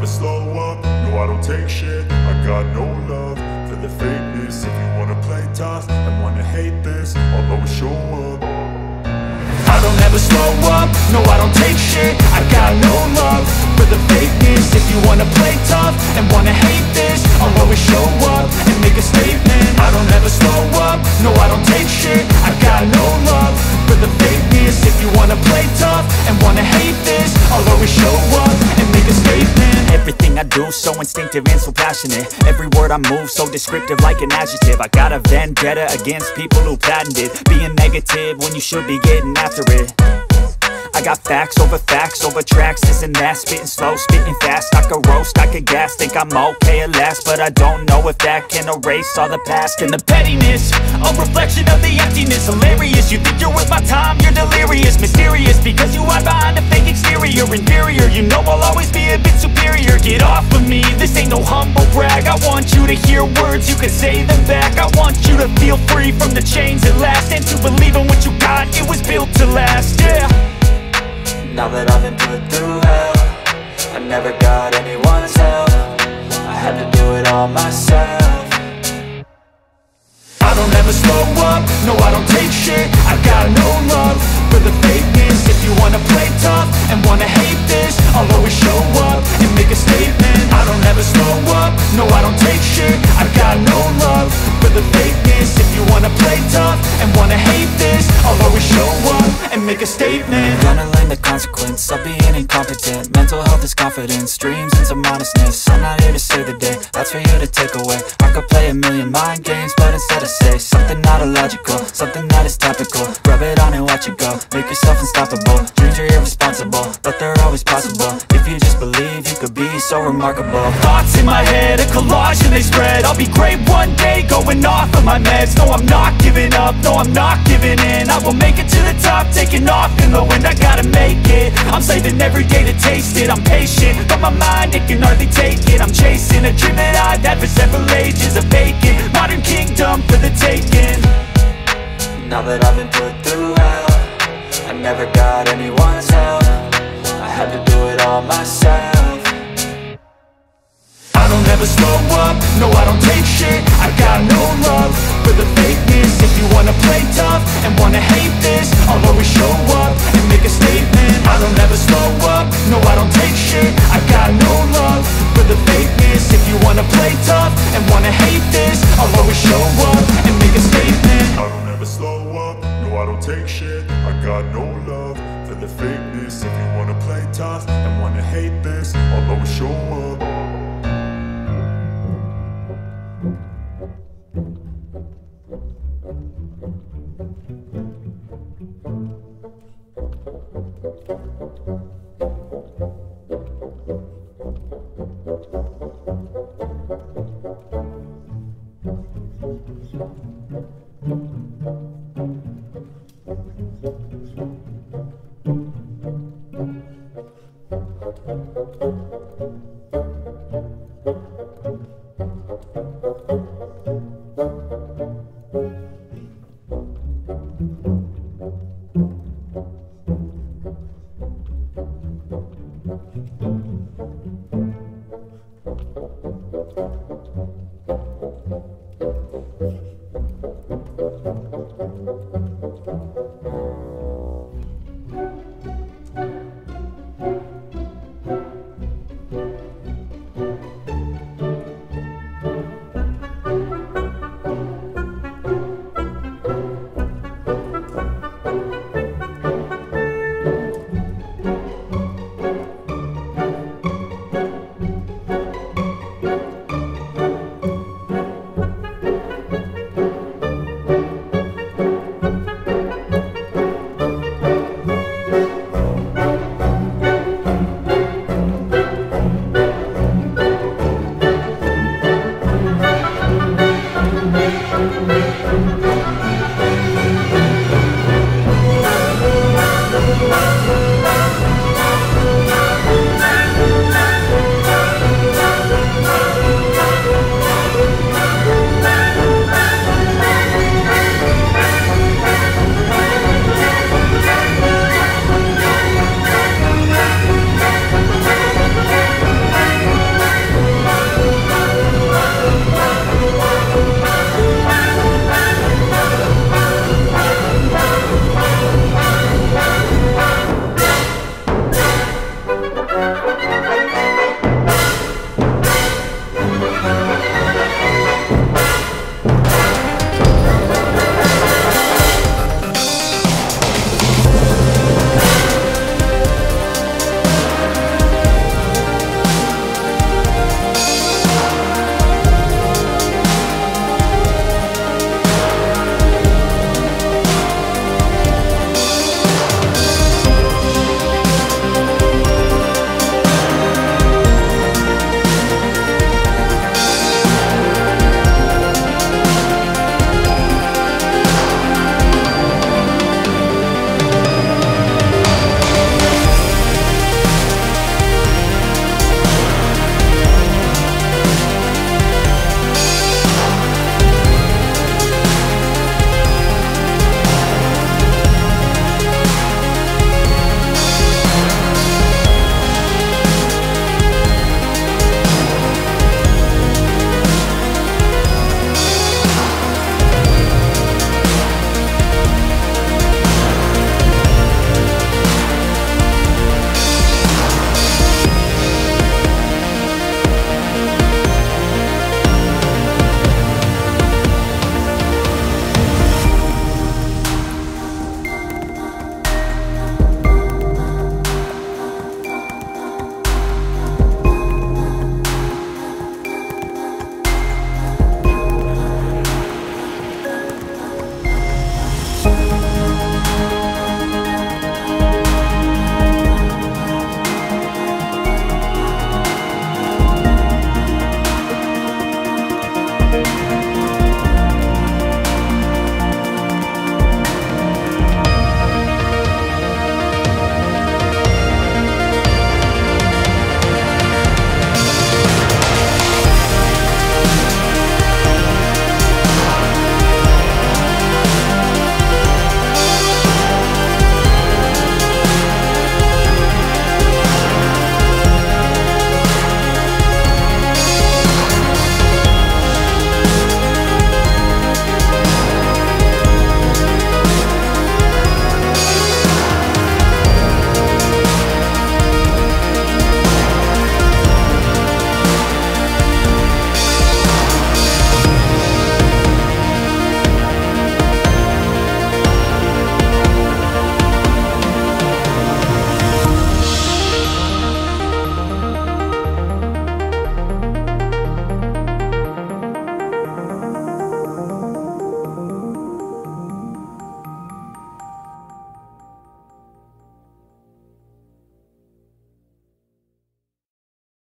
never slow up, no I don't take shit. I got no love for the fakeness. If you wanna play tough and wanna hate this, I'll always show up. I don't ever slow up, no I don't take shit. I got no love for the fakeness. If you wanna play tough and wanna hate this, I'll always show up and make a statement. I don't ever slow up, no I don't take shit. I got no love for the fakeness. If you wanna play tough and wanna hate this, I'll always show up and make a statement. Everything I do so instinctive and so passionate. Every word I move so descriptive like an adjective. I got a vendetta against people who patented being negative when you should be getting after it. I got facts over tracks, this and that. Spitting slow, spitting fast. I could roast, I could gas. Think I'm okay at last, but I don't know if that can erase all the past. And the pettiness, a reflection of the emptiness. Hilarious, you think you're worth my time, you're delirious. Mysterious, because you hide behind a fake exterior. Inferior, you know I'll always be a bit superior. Get off of me, this ain't no humble brag. I want you to hear words, you can say them back. I want you to feel free from the chains at last, and to believe in what you got, it was built to last, yeah. Now that I've been put through hell, I never got anyone's help. I had to do it all myself. I don't ever slow up, no I don't take shit. I got no love for the fakeness. If you wanna play tough and wanna hate this, I'll always show up and make a statement. I don't ever slow up, no I don't take shit. I got no love for the fakeness. If you wanna play tough and wanna hate this, I'll always show up and make a statement. Gonna learn the consequence of being incompetent. Mental health is confidence, dreams and some honestness. I'm not here to save the day, that's for you to take away. I could play a million mind games, but instead I say something not illogical, something that is topical. Rub it on and watch it go, make yourself unstoppable. Dreams are irresponsible, but they're always possible. If you just believe, you could be so remarkable. Thoughts in my head, a collage and they spread. I'll be great one day, going off of my meds. No, I'm not giving up, no, I'm not giving in. I will make it to the top, taking off in the wind. I gotta make it, I'm saving every day to taste it. I'm patient, but my mind, it can hardly take it. I'm chasing a dream that I've had for several ages. A vacant, modern kingdom for the taking. Now that I've been put through hell, I never got anyone's help. I had to do it all myself. I don't ever slow up, no I don't take shit. I got no love for the fakeness. If you wanna play tough and wanna hate this, I'll always show up and make a statement. I don't ever slow up, no I don't take shit. I got no love for the fakeness. If you wanna play tough and wanna hate this, I'll always show up and make a statement. I don't ever slow up, no I don't take shit. I got no love for the fakeness. If you wanna play tough and wanna hate this, I'll always show up.